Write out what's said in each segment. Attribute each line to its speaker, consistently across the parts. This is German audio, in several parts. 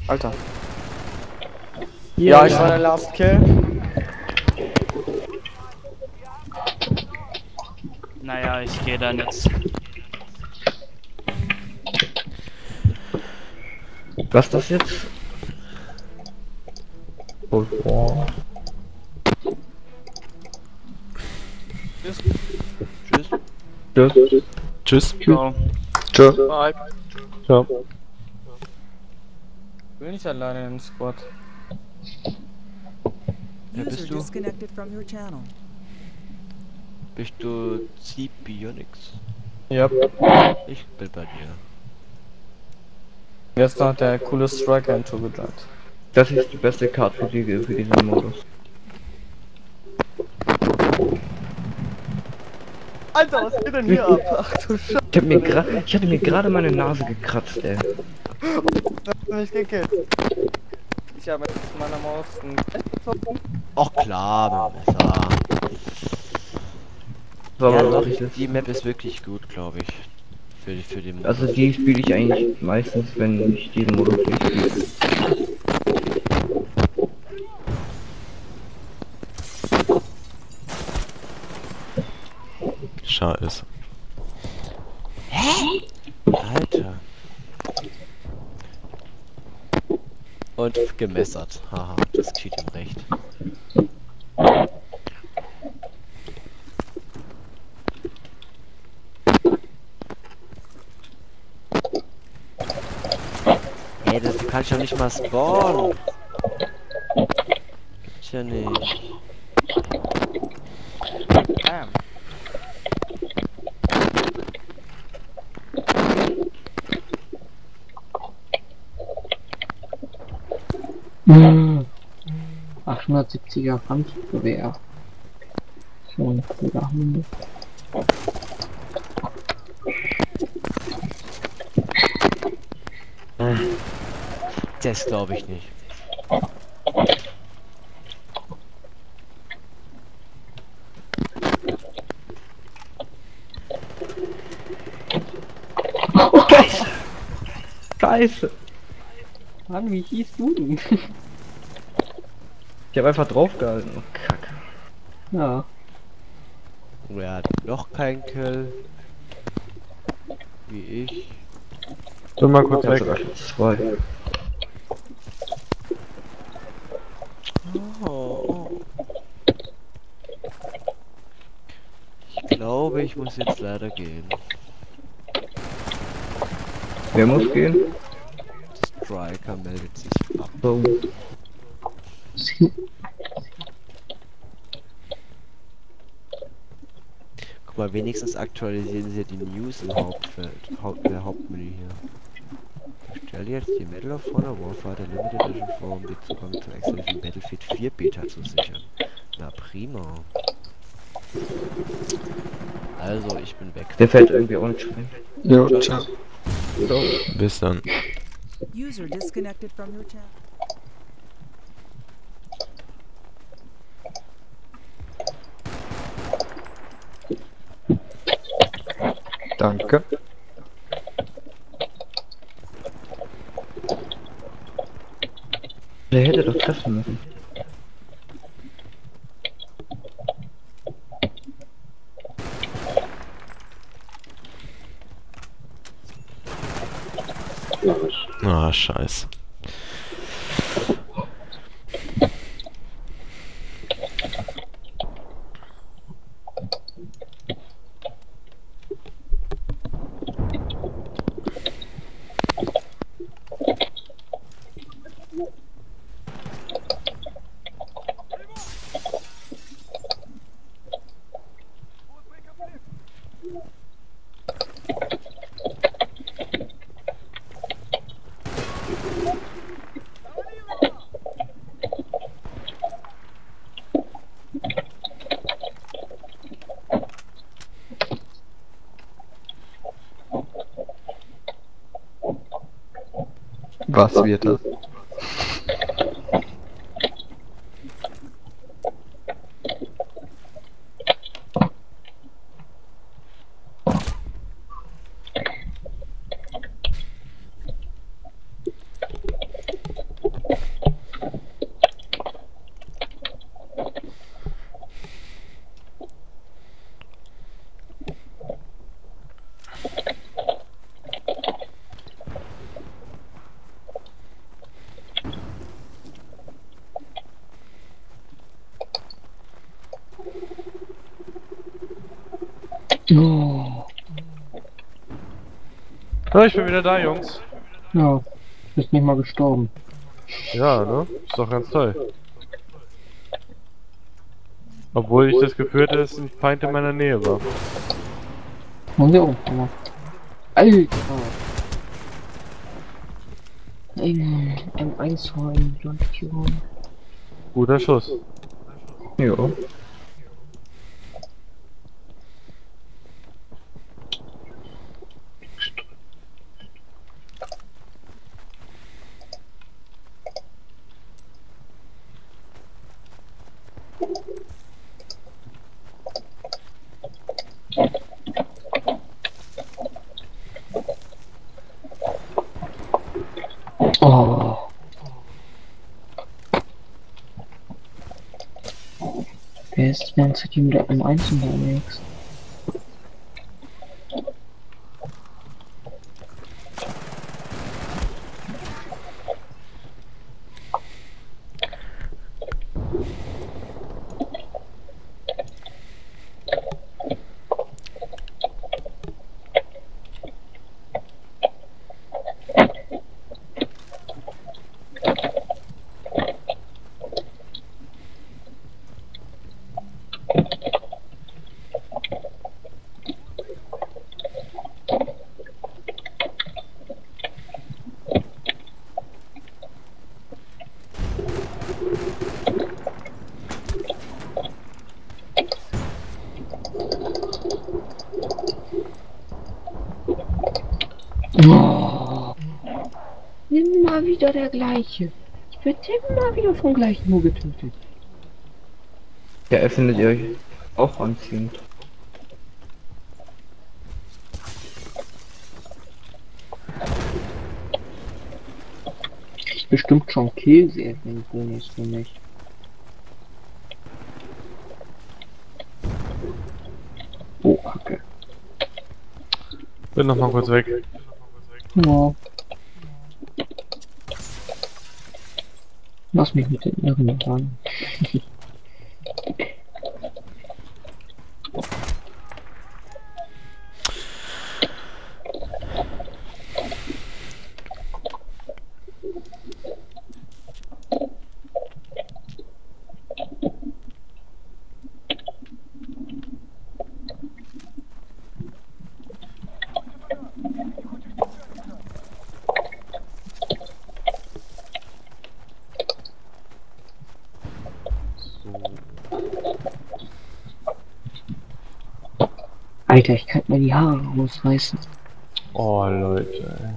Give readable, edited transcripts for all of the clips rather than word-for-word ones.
Speaker 1: Alter. Ja, ich war der Last Kill.
Speaker 2: Naja, ich gehe dann jetzt.
Speaker 3: Was ist das jetzt? Oh, boah.
Speaker 2: Tschüss.
Speaker 3: Tschüss.
Speaker 4: Tschüss.
Speaker 2: Ciao.
Speaker 4: Tschö.
Speaker 1: Bye.
Speaker 4: Ciao.
Speaker 1: Ich will nicht alleine im Squad.
Speaker 5: Wer
Speaker 6: User
Speaker 5: bist du?
Speaker 6: disconnected from your channel.
Speaker 5: Bist du Zibionics?
Speaker 1: Ja.
Speaker 5: Ich bin bei dir.
Speaker 1: Jetzt noch der coole Striker hinzugejumpt.
Speaker 3: Das ist die beste Karte für diesen Modus.
Speaker 1: Alter, was geht denn hier ab? Ach du Scheiße.
Speaker 3: Ich hatte mir gerade meine Nase gekratzt, ey.
Speaker 1: Du hast mich gekillt. Ich habe jetzt mit meiner Maus ein gezogen.
Speaker 5: Och klar, mit dem Messer.
Speaker 3: So,
Speaker 5: Ja,
Speaker 3: aber
Speaker 5: doch,
Speaker 3: wirklich,
Speaker 5: die Map ist wirklich gut, glaube ich. Für den
Speaker 3: also die spiele ich eigentlich meistens, wenn ich diesen Modus nicht spiele.
Speaker 4: Scheiße.
Speaker 5: Alter. Und gemessert. Haha, das geschieht ihm recht. Ey, das kann ich doch nicht mal spawnen. Gibt's ja nicht.
Speaker 1: Bam.
Speaker 7: Hm. 870er Handgewehr. Schon cooler Hunde.
Speaker 5: Das glaube ich nicht.
Speaker 3: Scheiße!
Speaker 7: Mann, wie hieß du denn?
Speaker 3: Ich habe einfach draufgehalten. Oh, Kacke.
Speaker 7: Ja.
Speaker 5: Er hat noch keinen Kill. Wie ich.
Speaker 4: So, mal kurz
Speaker 3: Ich hab
Speaker 4: weg.
Speaker 3: sogar schon zwei.
Speaker 5: Oh. Ich glaube, ich muss jetzt leider gehen.
Speaker 3: Wer muss gehen?
Speaker 5: Striker meldet sich ab.
Speaker 3: So.
Speaker 5: Guck mal, wenigstens aktualisieren sie die News im Hauptfeld. Hauptmenü hier. Stell jetzt die Medal of Honor Warfare der Limited Edition vor, um den Zugang zur exklusiven Battlefield 4 Beta zu sichern. Na prima. Also, ich bin weg.
Speaker 3: Der fällt irgendwie auch nicht rein.
Speaker 4: Jo, ciao.
Speaker 3: So.
Speaker 4: Bis dann.
Speaker 6: User disconnected from your channel.
Speaker 4: Danke.
Speaker 3: Der hätte doch treffen müssen.
Speaker 4: Ah, scheiße. Was wird das?
Speaker 7: Oh.
Speaker 8: Ja, ich bin wieder da, Jungs.
Speaker 7: Ja, bist nicht mal gestorben.
Speaker 8: Ja, ne? Ist doch ganz toll. Obwohl ich das Gefühl hatte, dass ein Feind in meiner Nähe war.
Speaker 7: Haben wir auch gemacht. Alter! Ein 1 war ein Landführung.
Speaker 8: Guter Schuss.
Speaker 3: Jo.
Speaker 7: Oh. Wer ist die ganze Zeit hier mit der M1 unterwegs? Oh. Immer wieder der gleiche. Ich werde immer wieder vom gleichen nur getötet.
Speaker 3: Ja, findet ihr euch auch anziehend.
Speaker 7: Kriegt bestimmt schon Killserien-Bonus für mich. Oh, Kacke.
Speaker 8: Bin noch mal kurz weg.
Speaker 7: Ja. Lass mich mit den Irren ran. Alter, ich kann mir die Haare rausreißen.
Speaker 8: Oh, Leute.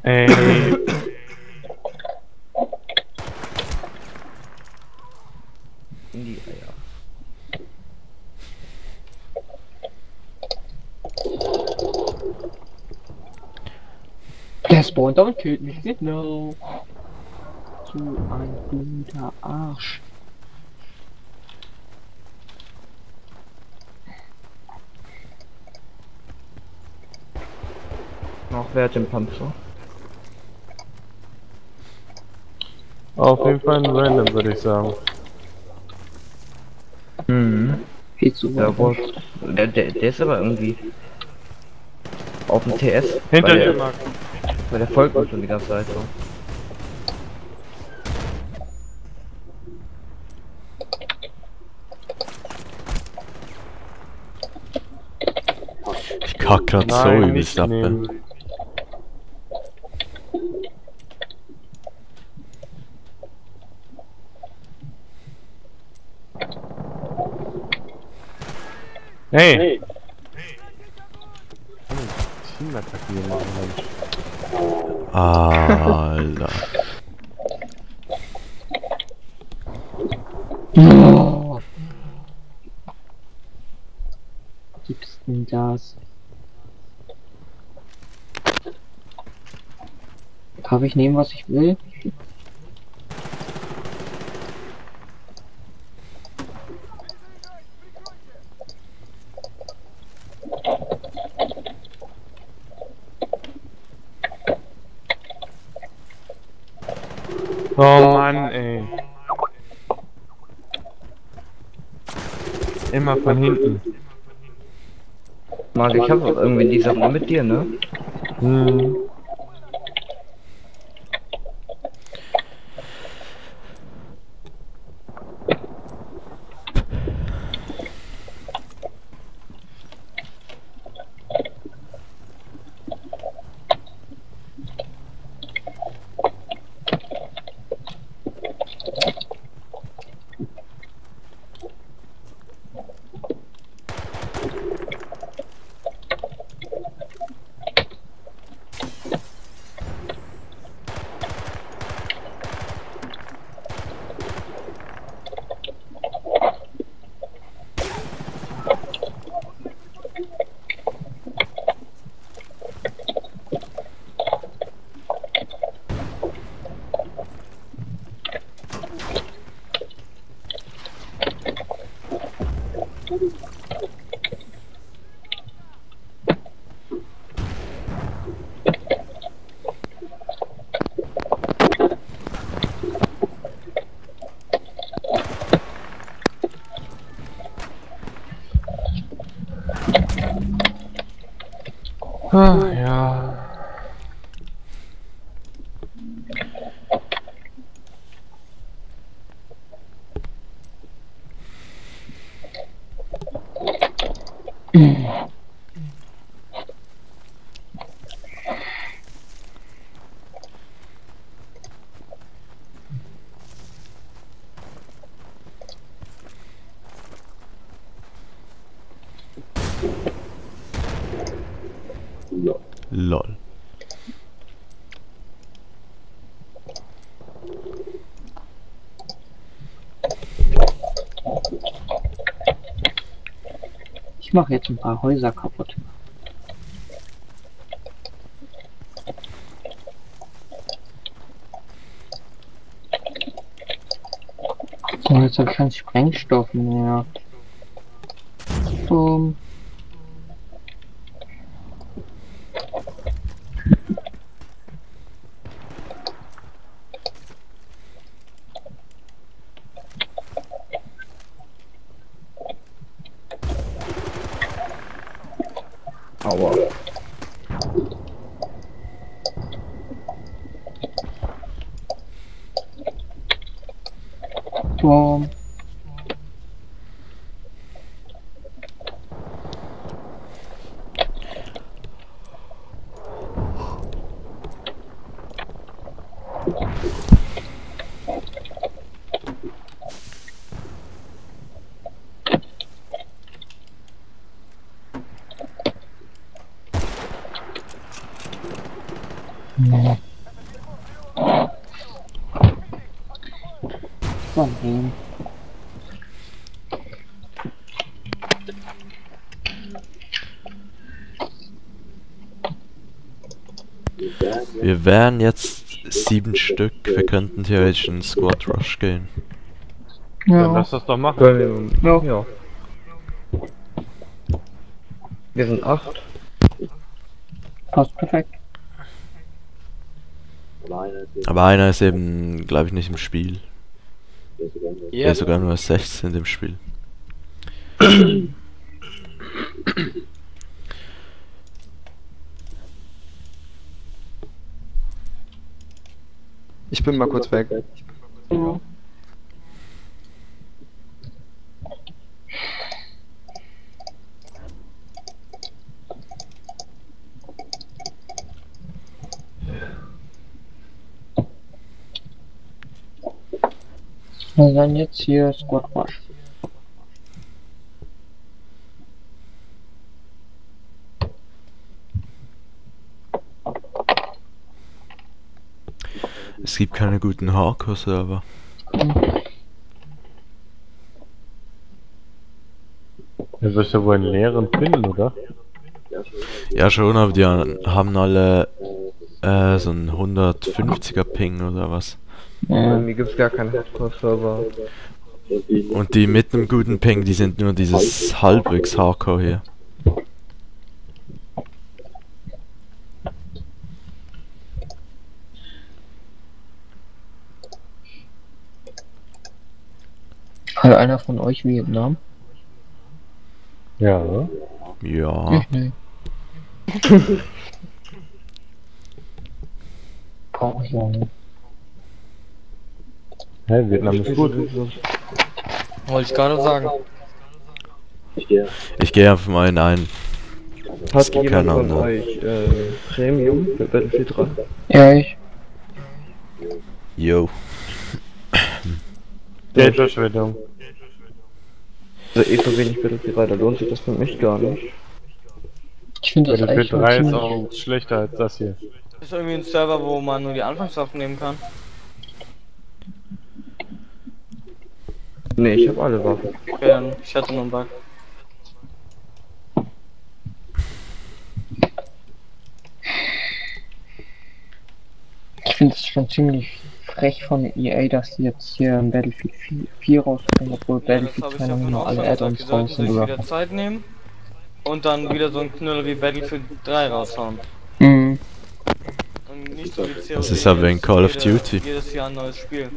Speaker 8: Ey.
Speaker 3: In die Eier.
Speaker 7: Der spawnt und killt mich, genau. So ein guter Arsch.
Speaker 3: Noch wer hat den Panzer?
Speaker 8: Auf jeden Fall ein Random, würde ich sagen.
Speaker 3: Mhm.
Speaker 7: Viel zu
Speaker 3: Der,
Speaker 7: weit.
Speaker 3: der ist aber irgendwie auf dem TS.
Speaker 8: Hinter
Speaker 3: weil
Speaker 8: dir,
Speaker 3: der,
Speaker 8: Marc.
Speaker 3: weil der folgt uns schon die ganze Zeit so.
Speaker 4: Ich kack grad so
Speaker 8: Nein,
Speaker 4: übelst
Speaker 8: nicht
Speaker 4: ab.
Speaker 8: nehmen. Hey! Teamattacke hier machen, Mensch.
Speaker 4: Alter.
Speaker 7: Oh. Gibt's denn das? Darf ich nehmen, was ich will?
Speaker 8: Oh Mann, ey. Immer von hinten.
Speaker 3: Marc, ich habe doch irgendwie die Sache mit dir, ne?
Speaker 8: Hm. Ah, ja.
Speaker 4: Lol.
Speaker 7: Ich mache jetzt ein paar Häuser kaputt. So, jetzt habe ich keinen Sprengstoff mehr. Boom.
Speaker 3: Aua.
Speaker 7: Boom. Nee. Von wem?
Speaker 4: Wir wären jetzt 7 Stück. Wir könnten theoretisch in Squad Rush gehen.
Speaker 8: Dann
Speaker 7: Ja,
Speaker 8: lass das doch machen.
Speaker 3: Können wir,
Speaker 7: Ja.
Speaker 3: ja. Wir sind 8.
Speaker 7: passt perfekt.
Speaker 4: Aber einer ist eben, glaube ich, nicht im Spiel. Er
Speaker 1: Ja,
Speaker 4: ist sogar nur 16 im Spiel.
Speaker 1: ich bin mal kurz weg.
Speaker 7: Ja. Wir sind jetzt hier Squad Rush.
Speaker 4: Es gibt keine guten Hardcore-Server.
Speaker 8: Du wirst ja wohl einen leeren finden, oder?
Speaker 4: Ja schon, aber die haben alle So ein 150er Ping oder was.
Speaker 3: Bei mir gibt's gar keinen Hardcore-Server.
Speaker 4: Und die mit einem guten Ping, die sind nur dieses halbwegs Hardcore hier.
Speaker 7: Hat einer von euch Vietnam?
Speaker 8: Ja.
Speaker 4: Ja.
Speaker 7: Nee. Brauch ich auch nicht.
Speaker 8: Hä, Vietnam ist gut.
Speaker 1: Wollte ich gerade sagen.
Speaker 4: Ich gehe einfach mal in einen.
Speaker 3: Hat
Speaker 4: gibt
Speaker 3: jemand
Speaker 4: keine
Speaker 3: von
Speaker 4: andere.
Speaker 3: euch Premium für Battlefield 3?
Speaker 7: Ja, ich.
Speaker 4: Yo.
Speaker 8: Geldverschwendung.
Speaker 3: Also so wenig Battlefield 3, da lohnt sich das für mich gar nicht.
Speaker 7: Ich finde das
Speaker 8: Battlefield
Speaker 7: eigentlich
Speaker 8: 3 ist
Speaker 7: ziemlich...
Speaker 8: auch schlechter als das hier.
Speaker 1: Ist irgendwie ein Server, wo man nur die Anfangswaffen nehmen kann.
Speaker 3: Nee, ich habe alle Waffen.
Speaker 1: Okay, dann ich hatte nur einen Bug.
Speaker 7: Ich finde es schon ziemlich frech von EA, dass die jetzt hier ein Battlefield 4 rausbringen, obwohl
Speaker 1: Ja, das
Speaker 7: Battlefield
Speaker 1: habe ich
Speaker 7: 2
Speaker 1: ja
Speaker 7: noch
Speaker 1: von
Speaker 7: mal alle
Speaker 1: Anfang gesagt, die
Speaker 7: Add-ons
Speaker 1: sollten
Speaker 7: raus sind
Speaker 1: sich
Speaker 7: oder.
Speaker 1: wieder Zeit nehmen und dann wieder so ein Knüller wie Battlefield 3 raushauen.
Speaker 7: Mhm.
Speaker 1: Und nicht so wie COD.
Speaker 4: Das ist aber in Call of Duty.
Speaker 1: Jedes Jahr ein neues Spiel.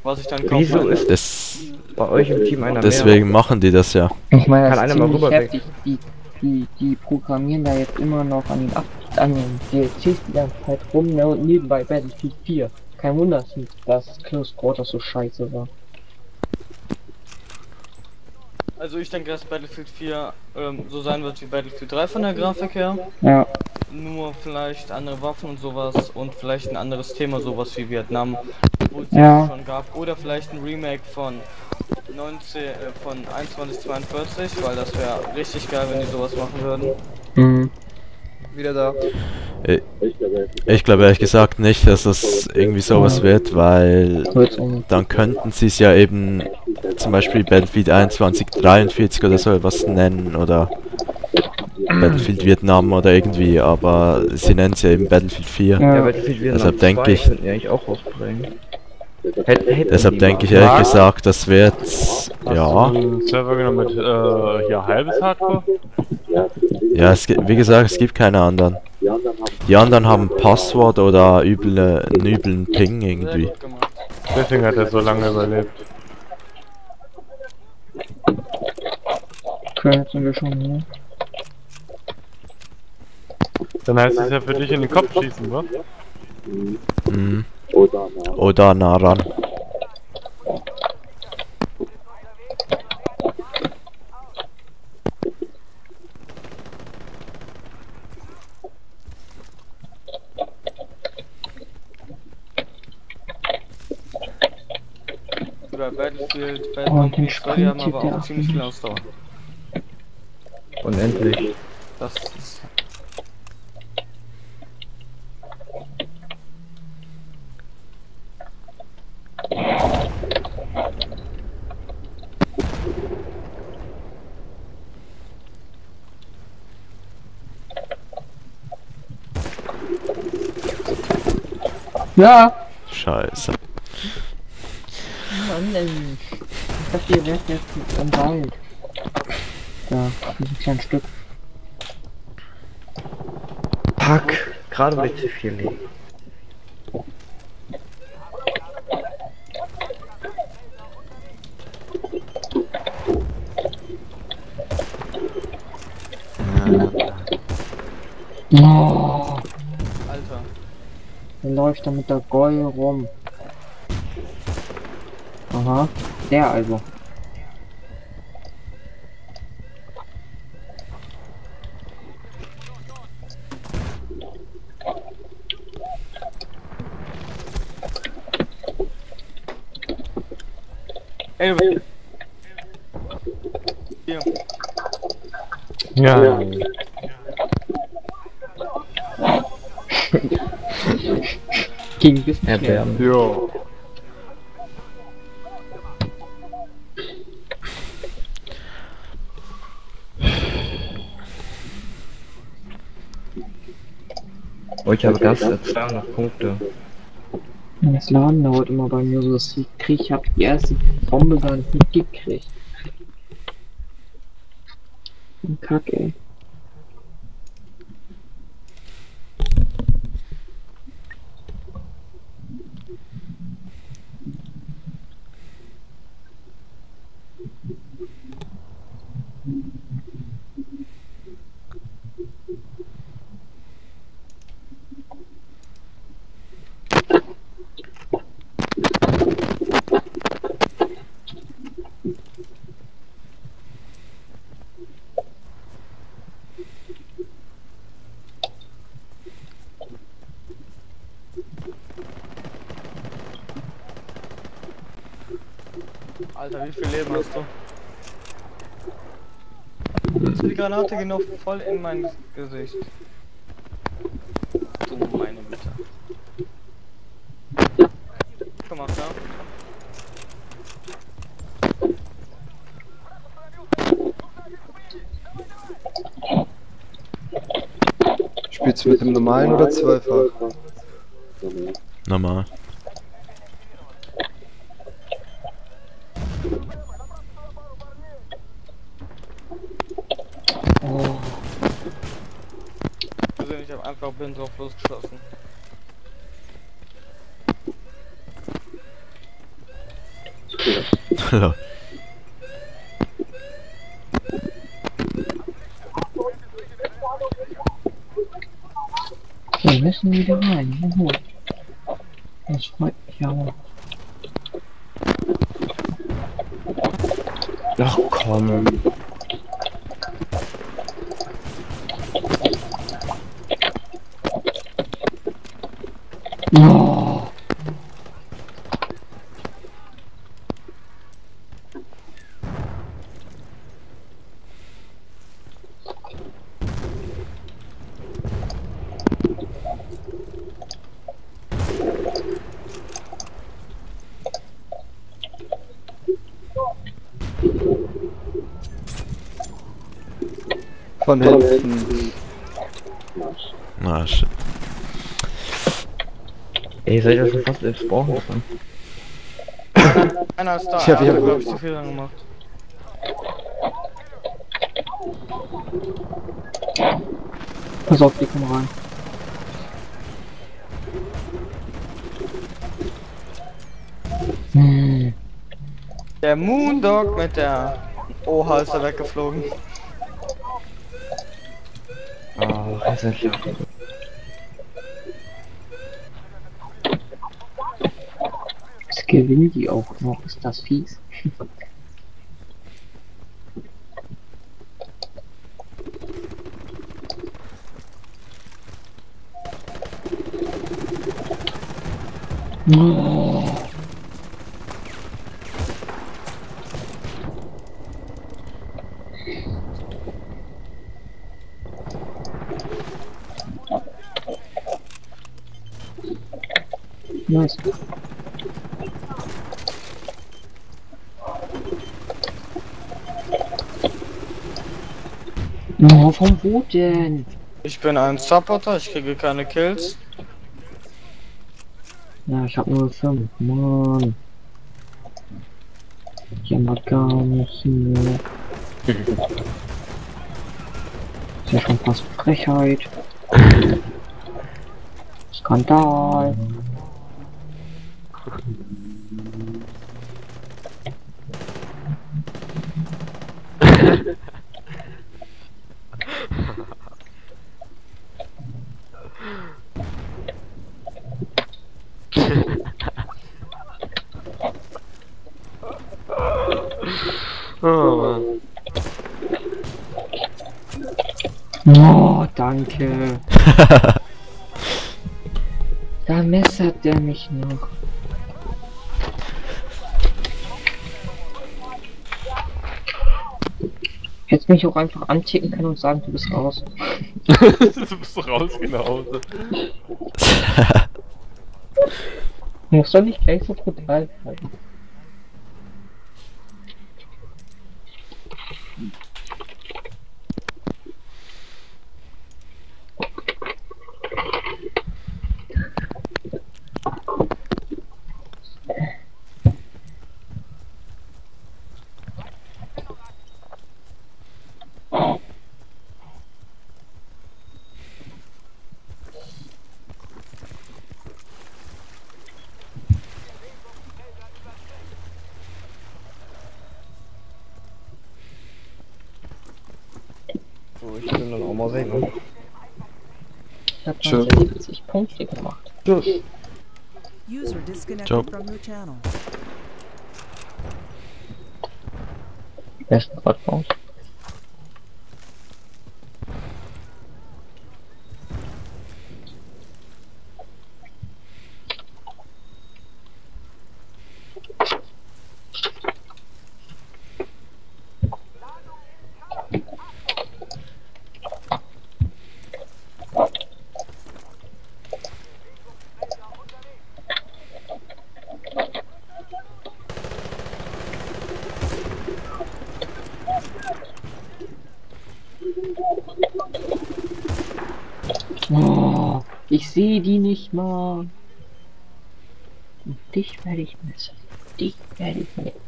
Speaker 1: Was ich dann kaufe.
Speaker 3: Wieso ist
Speaker 4: Das,
Speaker 3: bei euch im Team einer
Speaker 4: deswegen machen die das ja.
Speaker 7: Ich meine, das
Speaker 3: Kann
Speaker 7: ist
Speaker 3: einer mal
Speaker 7: ziemlich
Speaker 3: rüber
Speaker 7: heftig. Die programmieren da jetzt immer noch an den DLCs die ganze Zeit rum, ne, und nebenbei Battlefield 4. Kein Wunder, dass Close Quarters so scheiße war.
Speaker 1: Also ich denke, dass Battlefield 4 so sein wird wie Battlefield 3 von der Grafik her.
Speaker 7: Ja.
Speaker 1: Nur vielleicht andere Waffen und sowas und vielleicht ein anderes Thema, sowas wie Vietnam, wo es
Speaker 7: Ja.
Speaker 1: schon gab. Oder vielleicht ein Remake von 2142, weil das wäre richtig geil, wenn die sowas machen würden.
Speaker 7: Mhm.
Speaker 1: Wieder da.
Speaker 4: Ich glaube ehrlich gesagt nicht, dass das irgendwie sowas wird, weil
Speaker 7: Wird's auch nicht.
Speaker 4: dann könnten sie es ja eben zum Beispiel Battlefield 2143 oder so etwas nennen oder Battlefield Vietnam oder irgendwie, aber sie nennen es ja eben Battlefield 4.
Speaker 3: Ja,
Speaker 7: Ja.
Speaker 3: Battlefield Vietnam
Speaker 4: Deshalb denke
Speaker 3: 2
Speaker 4: ich-
Speaker 3: könnten die eigentlich auch rausbringen. Hätten
Speaker 4: Deshalb
Speaker 3: die
Speaker 4: denke ich
Speaker 3: mal.
Speaker 4: ehrlich gesagt, das wird,
Speaker 8: Hast
Speaker 4: ja,
Speaker 8: du einen Server genommen mit hier halbes Hardcore?
Speaker 4: ja, wie gesagt, es gibt keine anderen. Die anderen haben Passwort oder einen üblen Ping
Speaker 1: Sehr
Speaker 4: irgendwie.
Speaker 1: gut gemacht.
Speaker 8: Deswegen hat er so lange überlebt.
Speaker 7: Okay, jetzt sind wir schon, ne?
Speaker 8: Dann heißt es ja für dich in den Kopf schießen, wa?
Speaker 4: Mhm. Oder nah ran.
Speaker 1: Über Battlefield,
Speaker 7: Oh,
Speaker 1: Battlefield
Speaker 7: den
Speaker 1: 2, die haben
Speaker 7: Sprint
Speaker 1: aber
Speaker 7: der
Speaker 1: auch ziemlich
Speaker 7: auf
Speaker 1: viel Ausdauer.
Speaker 3: Unendlich.
Speaker 1: Das ist...
Speaker 7: Ja!
Speaker 4: Scheiße.
Speaker 7: Mann, ich dachte, ihr wärt jetzt am Wald. Da, dieses kleine Stück.
Speaker 3: Fuck, gerade bei C4 legen.
Speaker 7: Oh,
Speaker 1: Alter.
Speaker 7: der läuft da mit der Goi rum. Aha, der also.
Speaker 1: Ey, du... Hier.
Speaker 8: Ja.
Speaker 7: Gegen Business.
Speaker 3: Erwärmen.
Speaker 8: Jo.
Speaker 3: Oh, ich habe Gas, 200 Punkte.
Speaker 7: Das Laden dauert immer bei mir so, dass ich habe die erste Bombe gar nicht mitgekriegt. Kack, ey.
Speaker 1: Alter, wie viel Leben hast du? Die Granate geht noch voll in mein Gesicht. Du meine Güte. Gemacht, ja?
Speaker 9: Spielst du mit dem normalen oder zweifach?
Speaker 4: Normal.
Speaker 7: Oh.
Speaker 1: Ich habe einfach blind drauf losgeschossen.
Speaker 4: Lol.
Speaker 7: Wir müssen wieder rein. Juhu. Das freut mich auch.
Speaker 3: Ach komm.
Speaker 7: Oh.
Speaker 9: Von hinten.
Speaker 4: Na, shit.
Speaker 3: Ey, seid ihr schon fast im Spawn gefahren?
Speaker 1: Einer ist da,
Speaker 9: Ja, wir
Speaker 1: er
Speaker 9: haben-
Speaker 1: hat glaube ich zu viel gemacht.
Speaker 7: Pass auf, die kommen rein. Hm.
Speaker 1: Der Moondog mit der Oha ist er weggeflogen.
Speaker 3: Oh, jetzt sind wir.
Speaker 7: Jetzt gewinnen die auch noch, ist das fies. Oh. Nice. Oh, von wo denn?
Speaker 1: Ich bin ein Supporter, ich kriege keine Kills.
Speaker 7: Ja, ich hab nur 5. Mann. Ich hab mal gar nicht mehr. Ist ja schon fast Frechheit. Skandal.
Speaker 8: Oh Mann.
Speaker 7: Oh, danke. Da messert der mich noch. Hättest mich auch einfach anticken können und sagen, du bist raus.
Speaker 8: Du bist doch raus, genau.
Speaker 7: Muss doch nicht gleich so brutal sein.
Speaker 9: mal sehen.
Speaker 7: Ich hab
Speaker 9: Tschö.
Speaker 7: 70 Punkte gemacht.
Speaker 6: User
Speaker 4: Ciao.
Speaker 6: disconnected from your channel.
Speaker 7: Besten Gott raus. Oh, ich sehe die nicht mal. Und dich werde ich messen. Dich werde ich messen.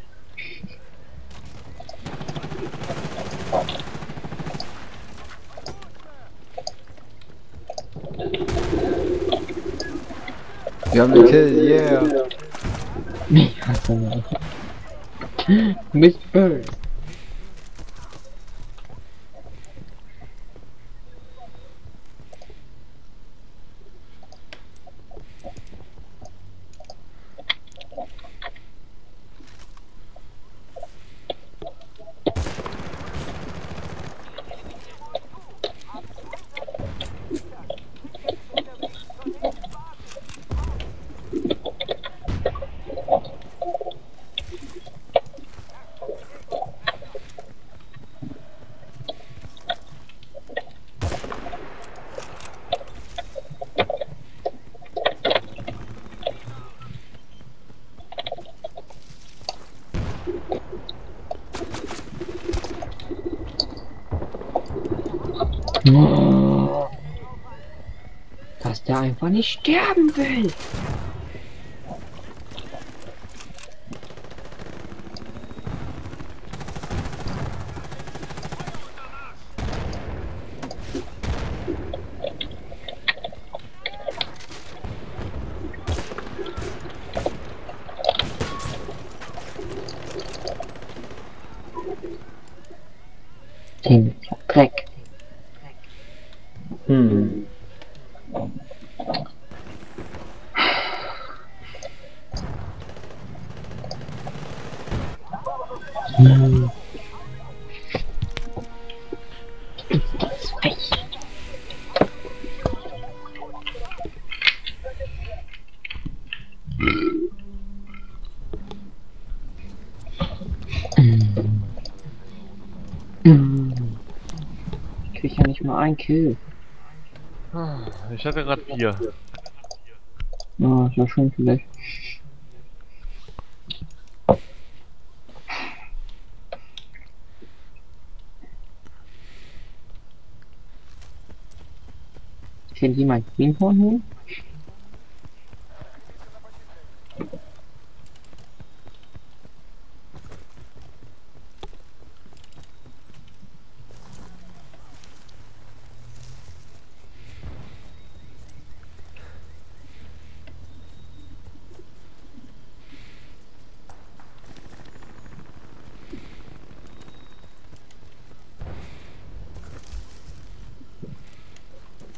Speaker 9: Wir haben den Kill, yeah.
Speaker 7: Ich hasse mich. Miss Bird. Oh, dass der einfach nicht sterben will. Ziemlicher Dreck. Ich krieg ja nicht mal einen Kill.
Speaker 8: Ich hatte gerade 4.
Speaker 7: Ja, ist ja schön vielleicht. Kann jemand Greenhorn holen?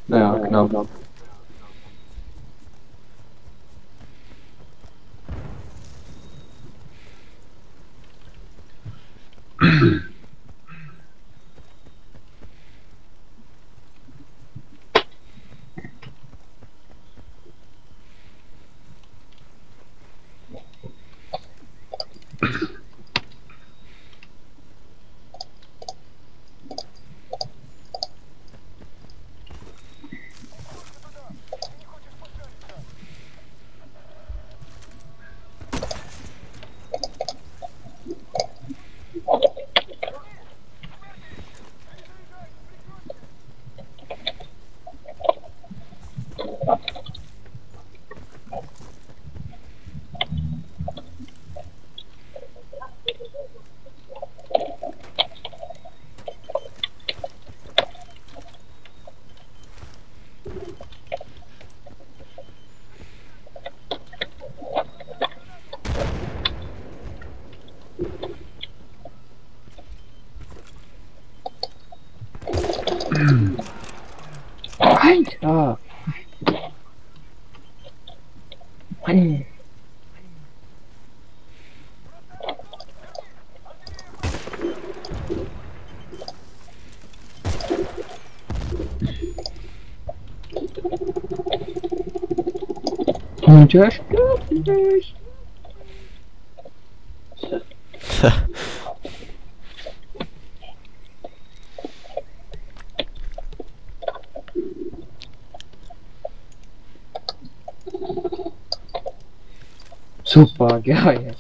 Speaker 9: Naja, knapp.
Speaker 7: Ah. Mann. Und der stirbt nicht. Super geil.